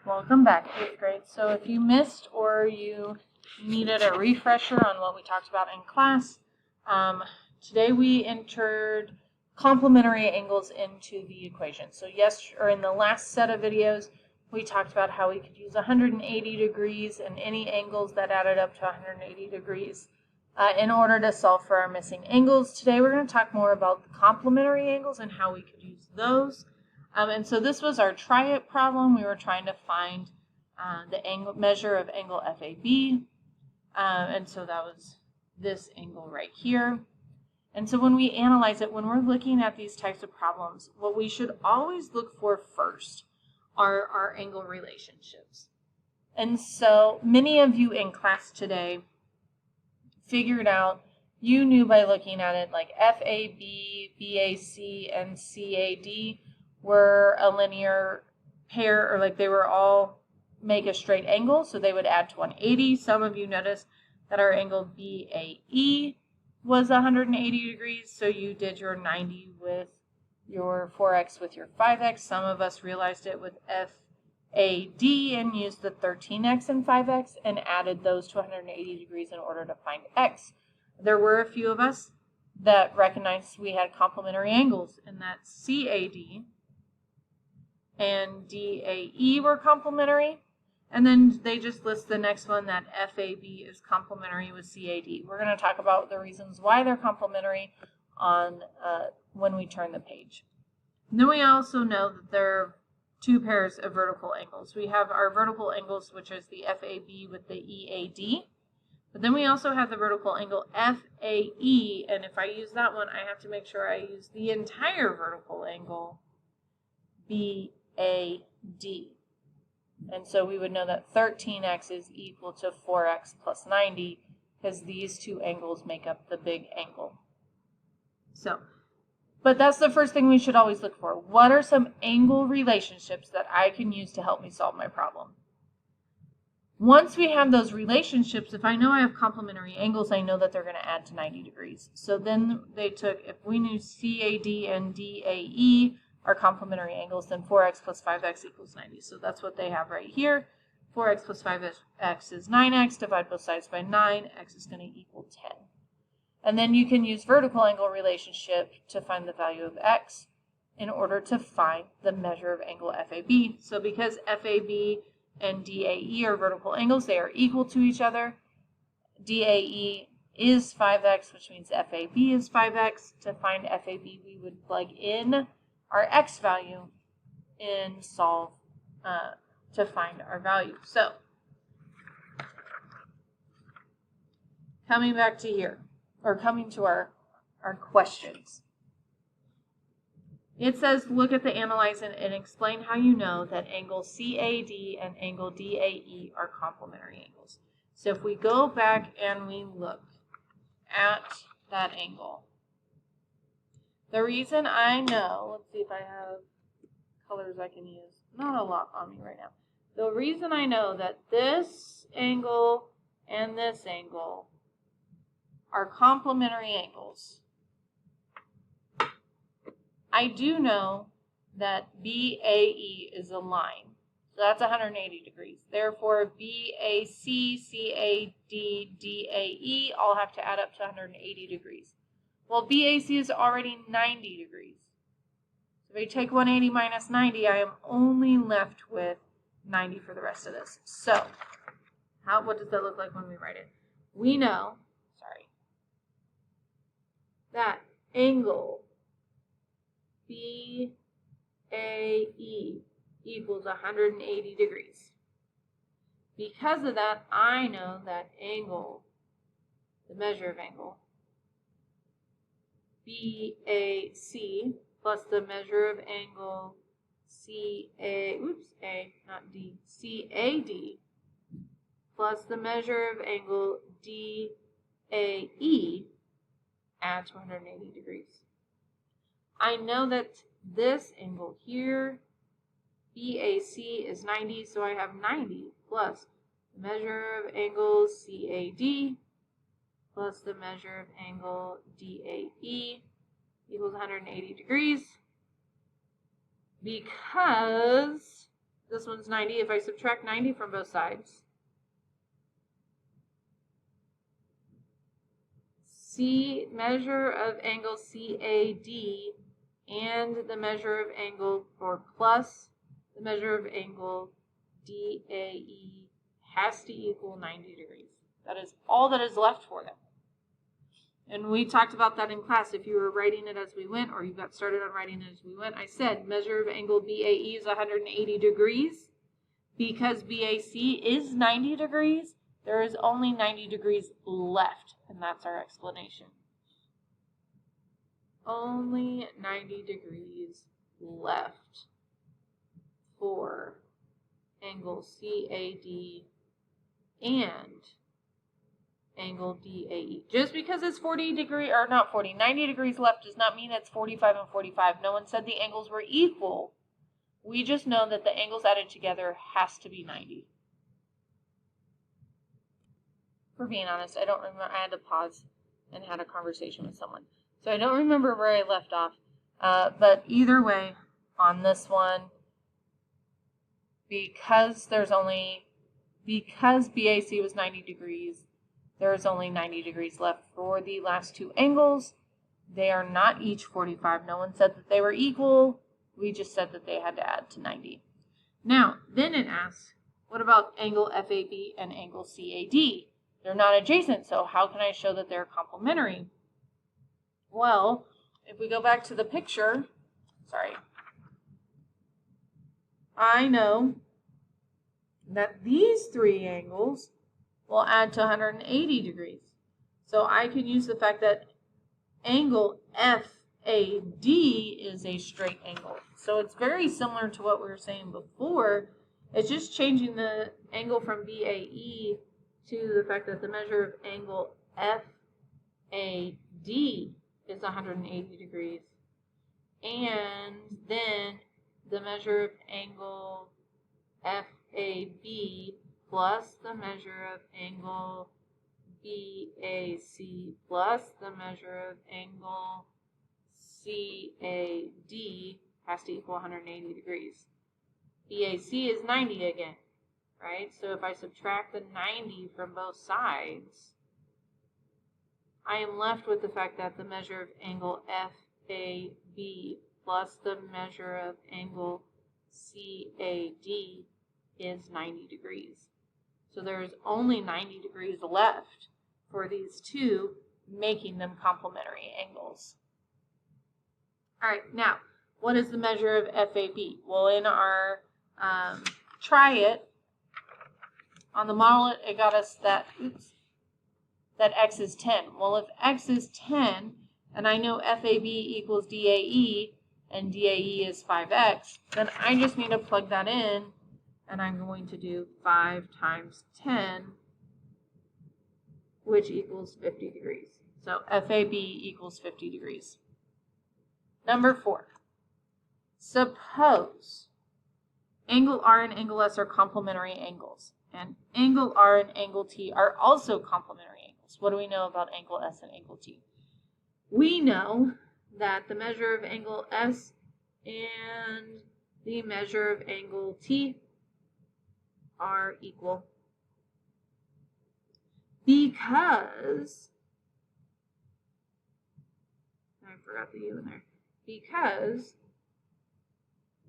Welcome back, 8th grade. So if you missed or you needed a refresher on what we talked about in class, today we entered complementary angles into the equation. So in the last set of videos, we talked about how we could use 180 degrees and any angles that added up to 180 degrees in order to solve for our missing angles. Today we're going to talk more about the complementary angles and how we could use those. And so this was our try it problem. We were trying to find the measure of angle FAB. And so that was this angle right here. And so when we analyze it, when we're looking at these types of problems, what we should always look for first are our angle relationships. And so many of you in class today figured out, you knew by looking at it, like FAB, BAC, and CAD were a linear pair, or like they were all make a straight angle, so they would add to 180. Some of you noticed that our angle BAE was 180 degrees, so you did your 90 with your 4x with your 5x. Some of us realized it with FAD and used the 13x and 5x and added those to 180 degrees in order to find x. There were a few of us that recognized we had complementary angles, and that CAD and DAE were complementary, and then they just list the next one, that FAB is complementary with CAD. We're going to talk about the reasons why they're complementary on when we turn the page. And then we also know that there are two pairs of vertical angles. We have our vertical angles, which is the FAB with the EAD, but then we also have the vertical angle FAE, and if I use that one, I have to make sure I use the entire vertical angle BAD. And so we would know that 13x is equal to 4x plus 90 because these two angles make up the big angle. But that's the first thing we should always look for. What are some angle relationships that I can use to help me solve my problem? Once we have those relationships, if I know I have complementary angles, I know that they're going to add to 90 degrees. So then they took, if we knew CAD and DAE are complementary angles, then 4x plus 5x equals 90. So that's what they have right here. 4x plus 5x is 9x. Divide both sides by 9. X is going to equal 10. And then you can use vertical angle relationship to find the value of x in order to find the measure of angle FAB. So because FAB and DAE are vertical angles, they are equal to each other. DAE is 5x, which means FAB is 5x. To find FAB, we would plug in our x value and solve to find our value. So coming back to here, or coming to our questions. It says, look at the analyze and explain how you know that angle CAD and angle DAE are complementary angles. So if we go back and we look at that angle, the reason I know, let's see if I have colors I can use. Not a lot on me right now. The reason I know that this angle and this angle are complementary angles, I do know that BAE is a line. So that's 180 degrees. Therefore, BAC, CAD, DAE all have to add up to 180 degrees. Well, BAC is already 90 degrees. So if I take 180 minus 90, I am only left with 90 for the rest of this. So, what does that look like when we write it? We know, that angle BAE equals 180 degrees. Because of that, I know that angle, the measure of angle, BAC plus the measure of angle CAD plus the measure of angle DAE add to 180 degrees. I know that this angle here, BAC, is 90, so I have 90 plus the measure of angle CAD plus the measure of angle DAE equals 180 degrees. Because This one's 90. If I subtract 90 from both sides, measure of angle CAD and the measure of angle, or plus the measure of angle DAE has to equal 90 degrees. That is all that is left for them. And we talked about that in class. If you were writing it as we went, or you got started on writing it as we went, I said measure of angle BAE is 180 degrees. Because BAC is 90 degrees, there is only 90 degrees left, and that's our explanation. Only 90 degrees left for angle CAD and angle DAE. Just because it's 90 degrees left does not mean it's 45 and 45. No one said the angles were equal. We just know that the angles added together has to be 90. For being honest, I don't remember. I had to pause and had a conversation with someone. So I don't remember where I left off. But either way, on this one, because BAC was 90 degrees, there's only 90 degrees left for the last two angles. They are not each 45. No one said that they were equal. We just said that they had to add to 90. Now, then it asks, what about angle FAB and angle CAD? They're not adjacent, so how can I show that they're complementary? Well, if we go back to the picture, I know that these three angles will add to 180 degrees. So I can use the fact that angle FAD is a straight angle. So it's very similar to what we were saying before. It's just changing the angle from BAE to the fact that the measure of angle FAD is 180 degrees. And then the measure of angle FAB plus the measure of angle BAC plus the measure of angle CAD has to equal 180 degrees. BAC is 90 again, right? So if I subtract the 90 from both sides, I am left with the fact that the measure of angle FAB plus the measure of angle CAD is 90 degrees. So there is only 90 degrees left for these two, making them complementary angles. All right, now, what is the measure of FAB? Well, in our try it, on the model, it got us that x is 10. Well, if x is 10, and I know FAB equals DAE, and DAE is 5x, then I just need to plug that in, and I'm going to do 5 times 10, which equals 50 degrees. So FAB equals 50 degrees. Number 4. Suppose angle R and angle S are complementary angles, and angle R and angle T are also complementary angles. What do we know about angle S and angle T? We know that the measure of angle S and the measure of angle T are equal because, I forgot the U in there, because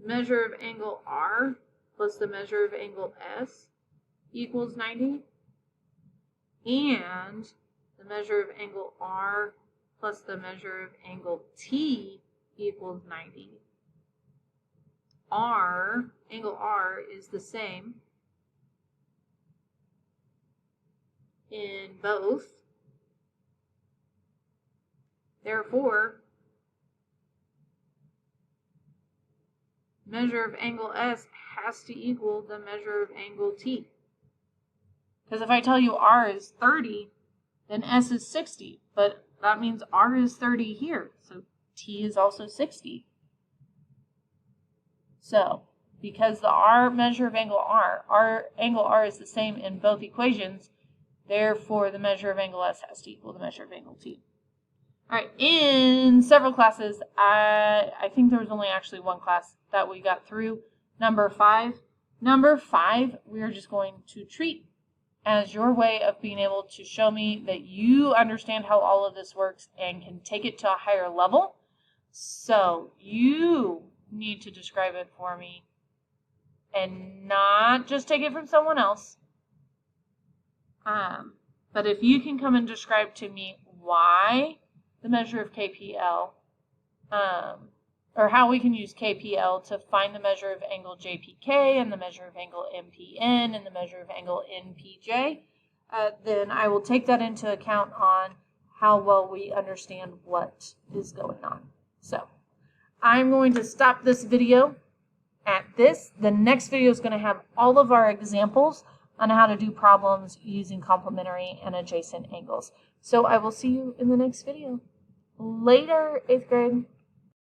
measure of angle R plus the measure of angle S equals 90, and the measure of angle R plus the measure of angle T equals 90. Angle R is the same in both. Therefore, measure of angle S has to equal the measure of angle T. Because if I tell you R is 30, then S is 60. But that means R is 30 here. So T is also 60. So, because the measure of angle R is the same in both equations, therefore the measure of angle S has to equal the measure of angle T. All right, in several classes, I think there was only actually one class that we got through, number 5, Number 5, we are just going to treat as your way of being able to show me that you understand how all of this works and can take it to a higher level. So you need to describe it for me and not just take it from someone else. But if you can come and describe to me why the measure of KPL, or how we can use KPL to find the measure of angle JPK and the measure of angle MPN and the measure of angle NPJ, then I will take that into account on how well we understand what is going on. So I'm going to stop this video at this. The next video is going to have all of our examples on how to do problems using complementary and adjacent angles. So I will see you in the next video. Later, 8th grade.